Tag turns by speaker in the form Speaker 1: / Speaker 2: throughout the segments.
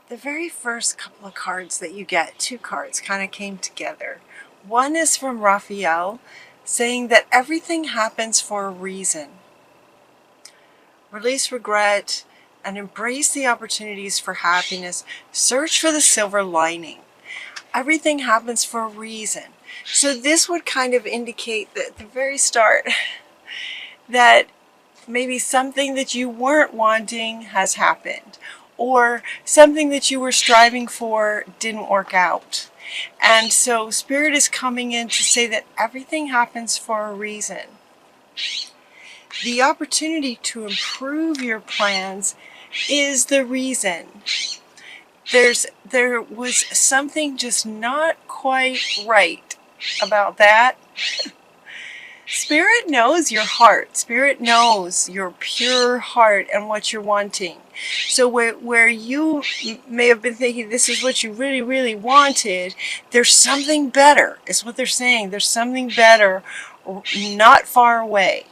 Speaker 1: the very first couple of cards that you get, two cards kind of came together. One is from Raphael saying that everything happens for a reason. Release regret and embrace the opportunities for happiness. Search for the silver lining. Everything happens for a reason. So this would kind of indicate that at the very start that maybe something that you weren't wanting has happened, or something that you were striving for didn't work out. And so Spirit is coming in to say that everything happens for a reason. The opportunity to improve your plans is the reason. There was something just not quite right about that. Spirit knows your heart. Spirit knows your pure heart and what you're wanting. So where you may have been thinking this is what you really, really wanted, there's something better, is what they're saying. There's something better not far away.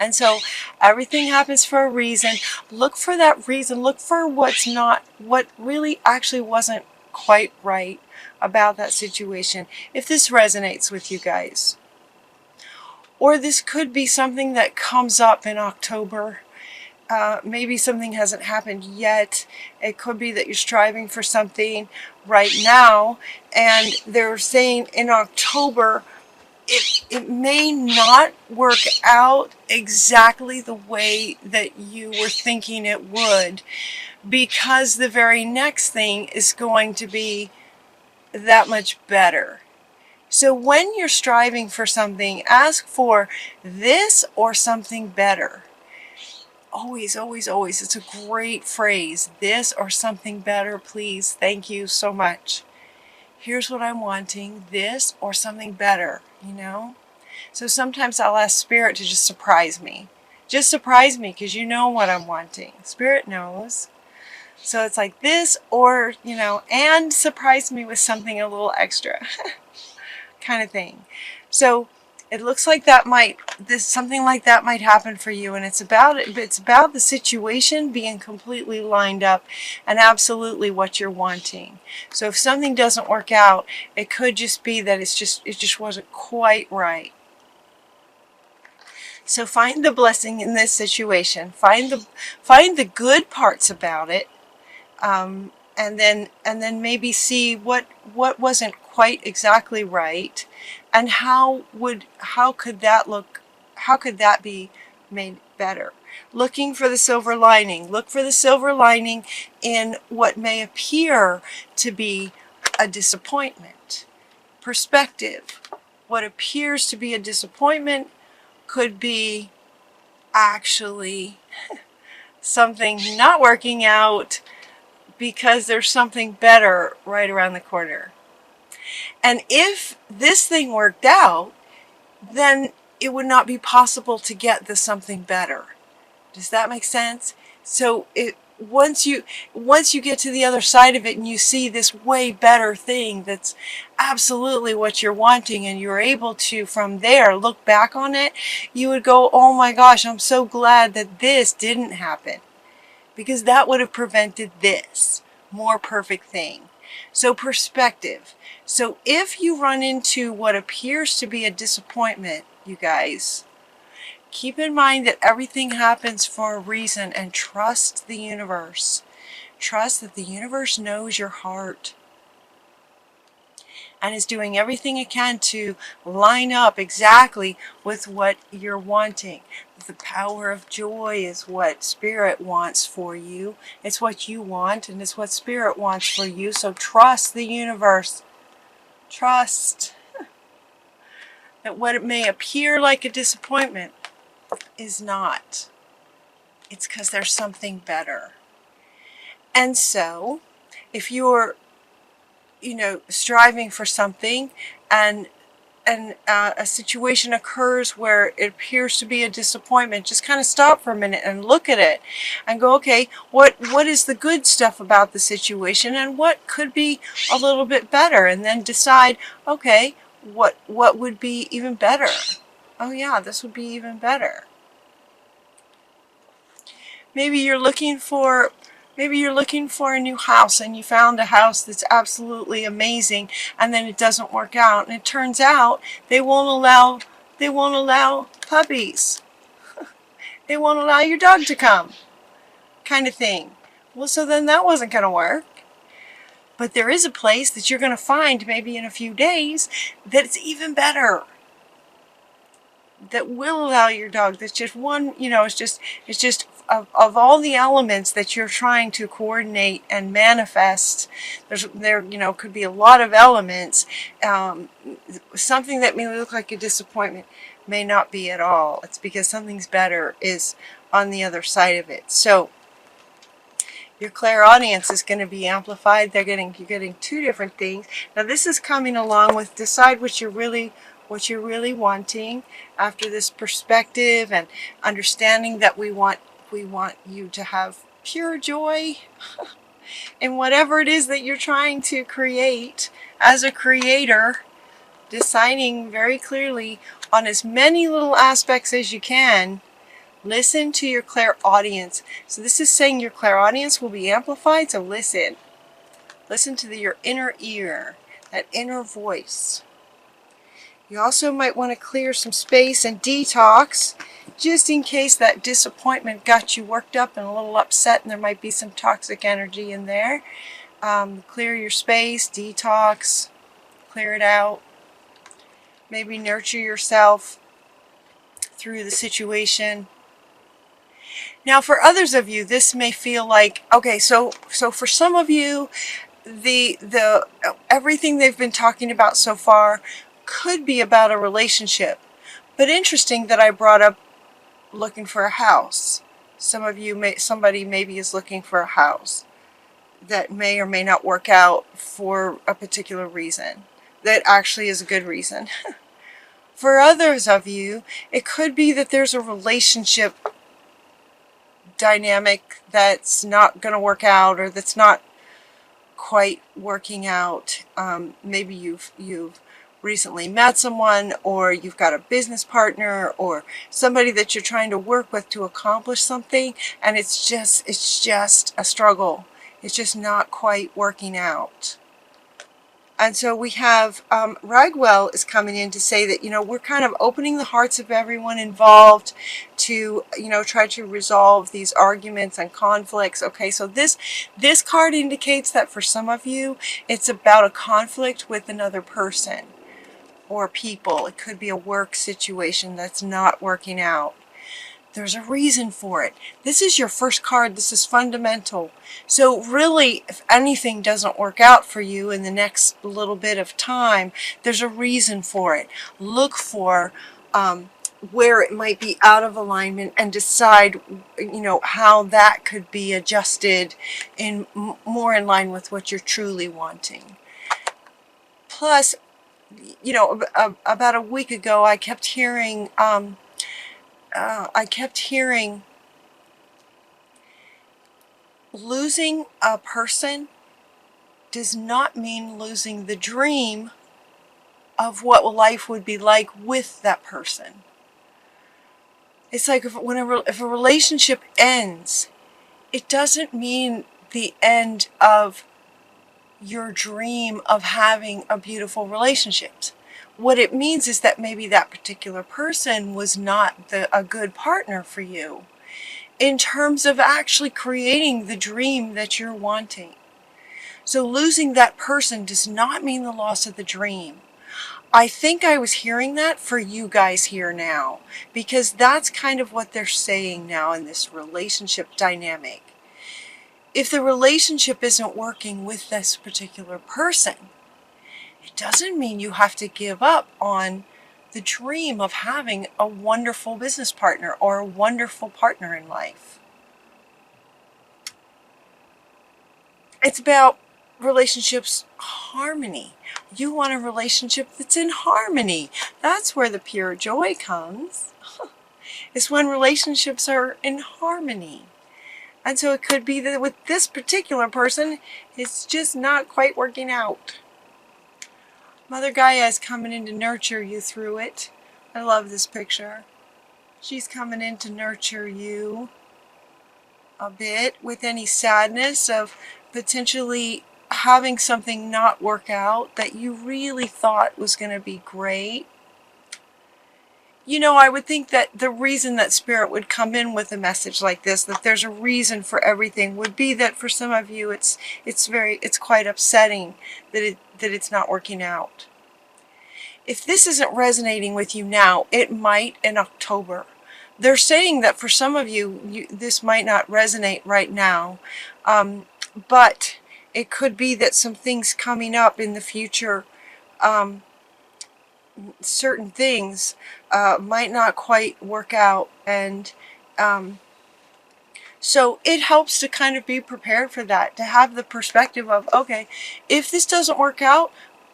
Speaker 1: And so everything happens for a reason. Look for that reason. Look for what really actually wasn't quite right about that situation. If this resonates with you guys. Or this could be something that comes up in October. Maybe something hasn't happened yet. It could be that you're striving for something right now, and they're saying in October it may not work out exactly the way that you were thinking it would, because the very next thing is going to be that much better. So when you're striving for something, ask for this or something better. Always, always, always. It's a great phrase. This or something better, please. Thank you so much. Here's what I'm wanting. This or something better, you know? So sometimes I'll ask Spirit to just surprise me. Just surprise me, because you know what I'm wanting. Spirit knows. So it's like this or, you know, and surprise me with something a little extra. Kind of thing. So it looks like something like that might happen for you, and it's about the situation being completely lined up and absolutely what you're wanting. So if something doesn't work out, it could just be that it just wasn't quite right. So find the blessing in this situation. Find the good parts about it. And then maybe see what wasn't quite exactly right, and how could that be made better. Looking for the silver lining. Look for the silver lining in what may appear to be a disappointment. Perspective. What appears to be a disappointment could be actually something not working out, because there's something better right around the corner. And if this thing worked out, then it would not be possible to get the something better. Does that make sense? So once you get to the other side of it and you see this way better thing that's absolutely what you're wanting, and you're able to from there look back on it, you would go, oh my gosh, I'm so glad that this didn't happen, because that would have prevented this more perfect thing. So perspective. So if you run into what appears to be a disappointment, you guys, keep in mind that everything happens for a reason, and trust the universe. Trust that the universe knows your heart and is doing everything it can to line up exactly with what you're wanting. The power of joy is what Spirit wants for you. It's what you want, and it's what Spirit wants for you. So trust the universe. Trust that what it may appear like a disappointment is not. It's because there's something better. And so, if you're striving for something, and a situation occurs where it appears to be a disappointment, just kind of stop for a minute and look at it and go, okay, what is the good stuff about the situation, and what could be a little bit better, and then decide, okay, what would be even better. Oh yeah, this would be even better. Maybe you're looking for Maybe you're looking for a new house and you found a house that's absolutely amazing, and then it doesn't work out, and it turns out they won't allow puppies. They won't allow your dog to come, kind of thing. Well, so then that wasn't going to work. But there is a place that you're going to find maybe in a few days that's even better, that will allow your dog. That's just one, it's just of all the elements that you're trying to coordinate and manifest, there could be a lot of elements. Something that may look like a disappointment may not be at all. It's because something's better is on the other side of it. So your clairaudience is going to be amplified. You're getting two different things. Now this is coming along with decide what you're really wanting after this perspective and understanding that we want you to have pure joy in whatever it is that you're trying to create as a creator, deciding very clearly on as many little aspects as you can. Listen to your clairaudience. So this is saying your clairaudience will be amplified, so listen. Listen to your inner ear, that inner voice. You also might want to clear some space and detox, just in case that disappointment got you worked up and a little upset and there might be some toxic energy in there. Clear your space, detox, clear it out. Maybe nurture yourself through the situation. Now for others of you, this may feel like, okay, so for some of you, the everything they've been talking about so far could be about a relationship. But interesting that I brought up looking for a house. Some of you somebody maybe is looking for a house that may or may not work out for a particular reason. That actually is a good reason. For others of you, it could be that there's a relationship dynamic that's not going to work out, or that's not quite working out. Maybe you've recently met someone, or you've got a business partner, or somebody that you're trying to work with to accomplish something, and it's just a struggle. It's just not quite working out. And so we have Ragwell is coming in to say that, we're kind of opening the hearts of everyone involved to, try to resolve these arguments and conflicts. Okay, so this card indicates that for some of you, it's about a conflict with another person or people. It could be a work situation that's not working out. There's a reason for it. This is your first card. This is fundamental. So really, if anything doesn't work out for you in the next little bit of time, there's a reason for it. Look for where it might be out of alignment and decide, how that could be adjusted in more in line with what you're truly wanting. Plus, about a week ago, I kept hearing losing a person does not mean losing the dream of what life would be like with that person. It's like if a relationship ends, it doesn't mean the end of your dream of having a beautiful relationship. What it means is that maybe that particular person was not a good partner for you in terms of actually creating the dream that you're wanting. So losing that person does not mean the loss of the dream. I think I was hearing that for you guys here now, because that's kind of what they're saying now in this relationship dynamic. If the relationship isn't working with this particular person, it doesn't mean you have to give up on the dream of having a wonderful business partner or a wonderful partner in life. It's about relationships harmony. You want a relationship that's in harmony. That's where the pure joy comes. It's when relationships are in harmony. And so it could be that with this particular person, it's just not quite working out. Mother Gaia is coming in to nurture you through it. I love this picture. She's coming in to nurture you. a bit with any sadness of potentially having something not work out that you really thought was going to be great. You know, I would think that the reason that Spirit would come in with a message like this, that there's a reason for everything, would be that for some of you it's quite upsetting that it's not working out. If this isn't resonating with you now, it might in October. They're saying that for some of you, this might not resonate right now, but it could be that some things coming up in the future, certain things might not quite work out, and so it helps to kind of be prepared for that, to have the perspective of, okay, if this doesn't work out,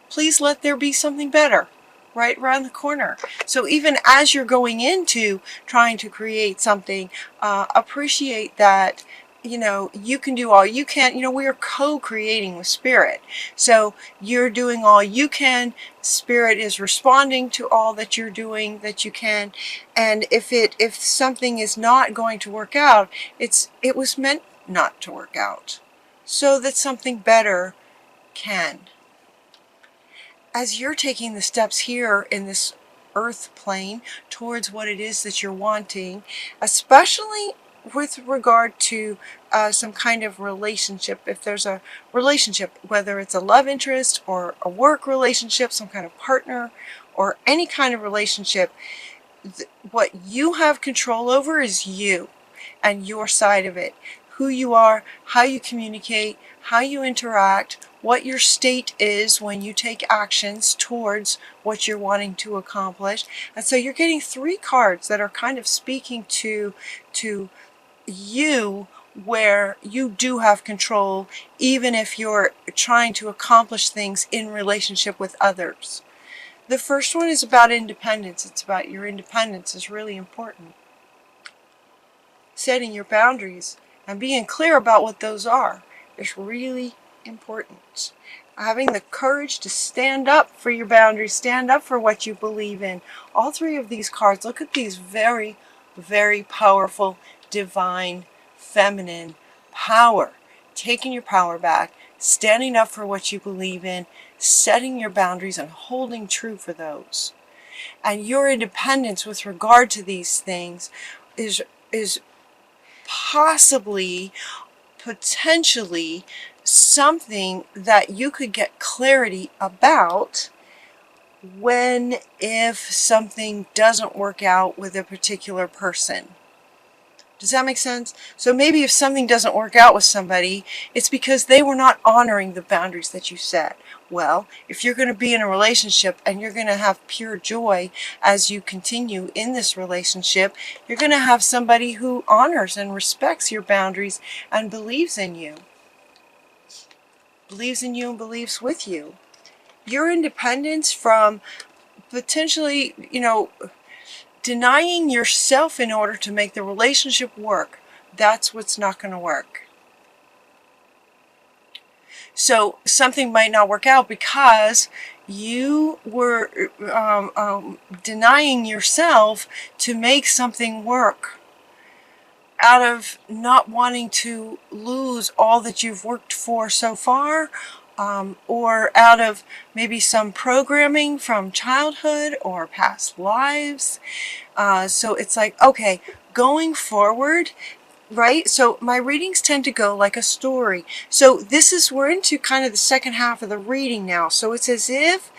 Speaker 1: please let there be something better right around the corner. So even as you're going into trying to create something, appreciate that, you know, you can do all you can. You know, we are co-creating with Spirit. So you're doing all you can. Spirit is responding to all that you're doing that you can. And if something is not going to work out, it was meant not to work out, so that something better can. As you're taking the steps here in this earth plane towards what it is that you're wanting, especially with regard to some kind of relationship, if there's a relationship, whether it's a love interest or a work relationship, some kind of partner, or any kind of relationship, what you have control over is you and your side of it. Who you are, how you communicate, how you interact, what your state is when you take actions towards what you're wanting to accomplish. And so you're getting 3 cards that are kind of speaking to you, where you do have control, even if you're trying to accomplish things in relationship with others. The first one is about independence. It's about your independence is really important. Setting your boundaries and being clear about what those are is really important. Having the courage to stand up for your boundaries, stand up for what you believe in. All 3 of these cards, look at these very, very powerful, divine, feminine power. Taking your power back, standing up for what you believe in, setting your boundaries and holding true for those. And your independence with regard to these things is possibly, potentially, something that you could get clarity about when, if something doesn't work out with a particular person. Does that make sense? So maybe if something doesn't work out with somebody, it's because they were not honoring the boundaries that you set. Well, if you're going to be in a relationship and you're going to have pure joy as you continue in this relationship, you're going to have somebody who honors and respects your boundaries and believes in you. Believes in you and believes with you. Your independence from potentially, you know, denying yourself in order to make the relationship work, that's what's not going to work. So something might not work out because you were denying yourself to make something work, out of not wanting to lose all that you've worked for so far, or out of maybe some programming from childhood or past lives. So it's like, okay, going forward, right? So my readings tend to go like a story. So we're into kind of the second half of the reading now. So it's as if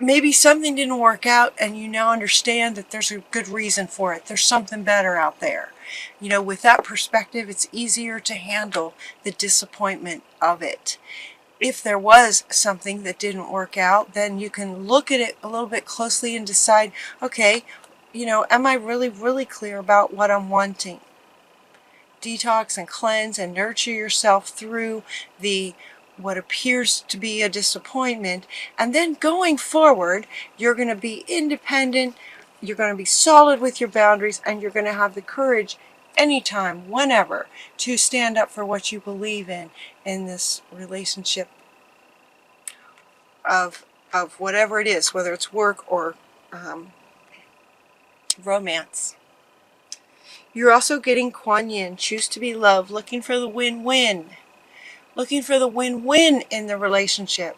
Speaker 1: maybe something didn't work out and you now understand that there's a good reason for it. There's something better out there. You know, with that perspective, it's easier to handle the disappointment of it. If there was something that didn't work out, then you can look at it a little bit closely and decide, okay, you know, am I really, really clear about what I'm wanting? Detox and cleanse and nurture yourself through what appears to be a disappointment, and then going forward, you're going to be independent, you're going to be solid with your boundaries, and you're going to have the courage anytime, whenever, to stand up for what you believe in this relationship of whatever it is, whether it's work or romance. You're also getting Kuan Yin, choose to be loved, looking for the win-win. Looking for the win-win in the relationship.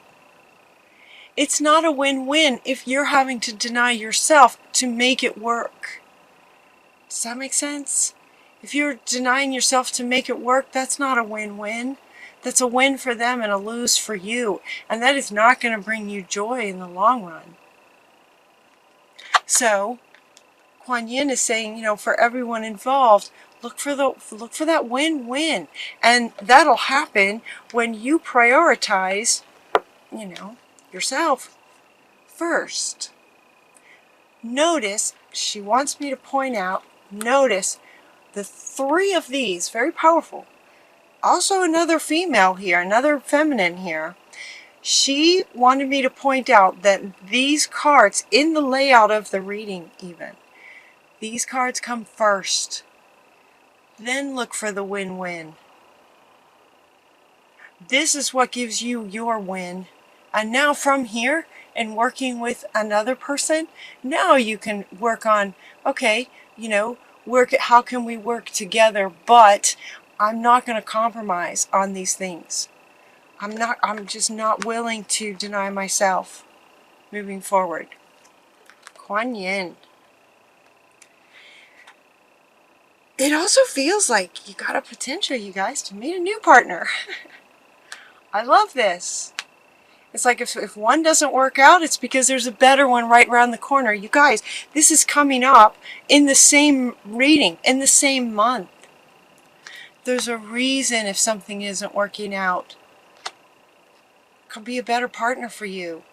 Speaker 1: It's not a win-win if you're having to deny yourself to make it work. Does that make sense? If you're denying yourself to make it work, that's not a win-win. That's a win for them and a lose for you. And that is not going to bring you joy in the long run. So, Kuan Yin is saying, you know, for everyone involved, look for that win-win. And that'll happen when you prioritize, you know, yourself first. Notice, she wants me to point out, notice the three of these, very powerful. Also another female here, another feminine here. She wanted me to point out that these cards, in the layout of the reading even, these cards come first. Then look for the win-win. This is what gives you your win. And now from here, and working with another person, now you can work on, okay, you know, how can we work together, but I'm not going to compromise on these things. I'm just not willing to deny myself moving forward. Kuan Yin. It also feels like you got a potential, you guys, to meet a new partner. I love this. It's like if one doesn't work out, it's because there's a better one right around the corner. You guys, this is coming up in the same reading, in the same month. There's a reason if something isn't working out. Could be a better partner for you.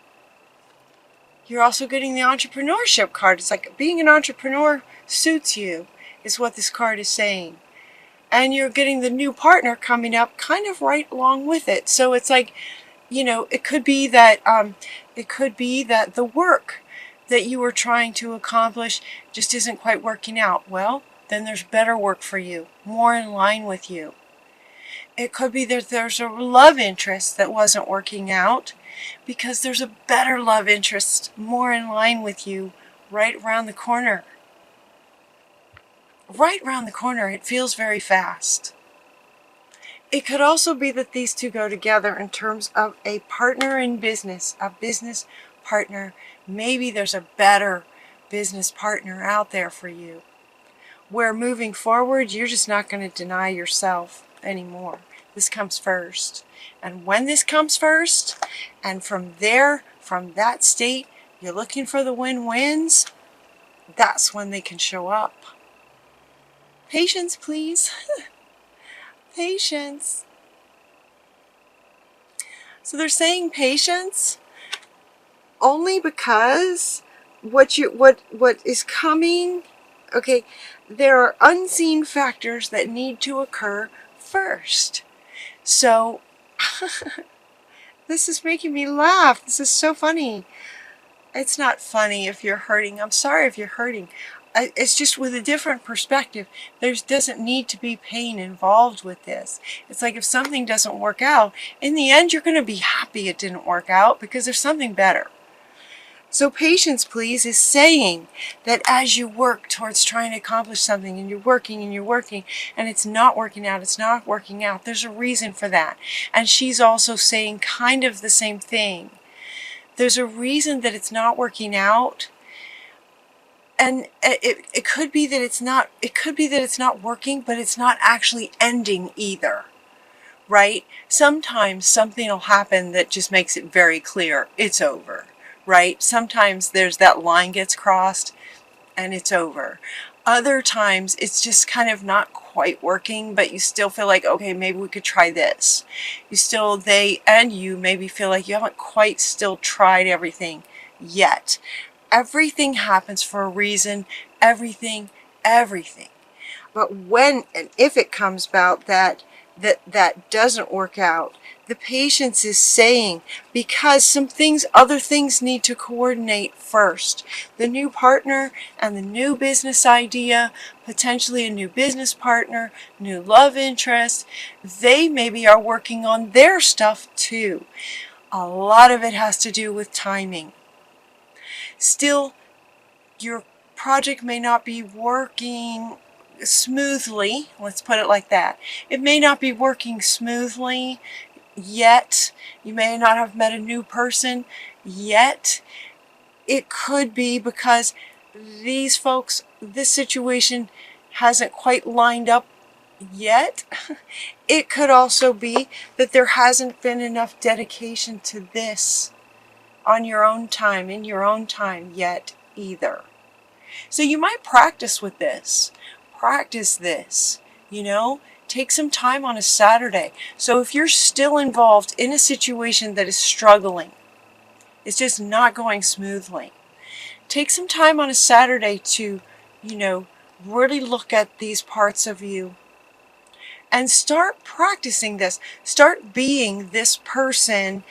Speaker 1: You're also getting the entrepreneurship card. It's like being an entrepreneur suits you, is what this card is saying. And you're getting the new partner coming up kind of right along with it. So it's like, you know, it could be that the work that you were trying to accomplish just isn't quite working out. Well, then there's better work for you, more in line with you. It could be that there's a love interest that wasn't working out because there's a better love interest, more in line with you, right around the corner. Right around the corner. It feels very fast. It could also be that these two go together in terms of a partner in business, a business partner. Maybe there's a better business partner out there for you, where moving forward, you're just not going to deny yourself anymore. This comes first. And when this comes first, and from there, from that state, you're looking for the win-wins, that's when they can show up. Patience, please. Patience. So they're saying patience only because what is coming, okay, there are unseen factors that need to occur first. So this is making me laugh. This is so funny. It's not funny if you're hurting. I'm sorry if you're hurting. It's just with a different perspective. There doesn't need to be pain involved with this. It's like if something doesn't work out, in the end you're going to be happy it didn't work out because there's something better. So patience, please, is saying that as you work towards trying to accomplish something and you're working and it's not working out, there's a reason for that. And she's also saying kind of the same thing. There's a reason that it's not working out. And it could be that it's not working, but it's not actually ending either. Right? Sometimes something will happen that just makes it very clear it's over. Right? Sometimes there's that line gets crossed and it's over. Other times it's just kind of not quite working, but you still feel like, okay, maybe we could try this. You maybe feel like you haven't quite still tried everything yet. Everything happens for a reason. Everything. But when and if it comes about that doesn't work out, the patience is saying because other things need to coordinate first. The new partner and the new business idea, potentially a new business partner, new love interest, they maybe are working on their stuff too. A lot of it has to do with timing. Still, your project may not be working smoothly. Let's put it like that. It may not be working smoothly yet. You may not have met a new person yet. It could be because these folks, this situation hasn't quite lined up yet. It could also be that there hasn't been enough dedication to this on your own time, in your own time yet either. So you might practice with this. Practice this, you know. Take some time on a Saturday. So if you're still involved in a situation that is struggling, it's just not going smoothly, take some time on a Saturday to, you know, really look at these parts of you and start practicing this. Start being this person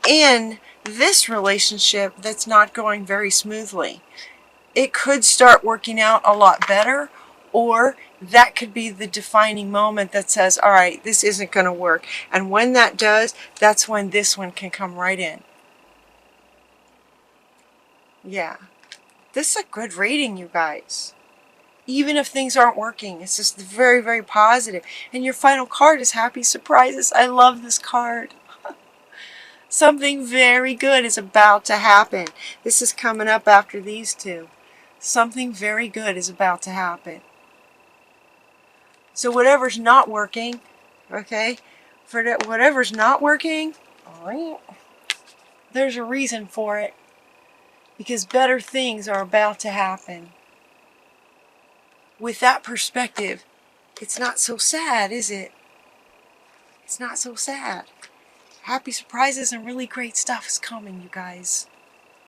Speaker 1: in this relationship that's not going very smoothly. It could start working out a lot better, or that could be the defining moment that says, all right, this isn't going to work. And when that does, that's when this one can come right in. Yeah. This is a good reading, you guys. Even if things aren't working, it's just very, very positive. And your final card is Happy Surprises. I love this card. Something very good is about to happen. This is coming up after these two. Something very good is about to happen. So whatever's not working, okay, for whatever's not working, there's a reason for it. Because better things are about to happen. With that perspective, it's not so sad, is it? It's not so sad. Happy surprises and really great stuff is coming, you guys.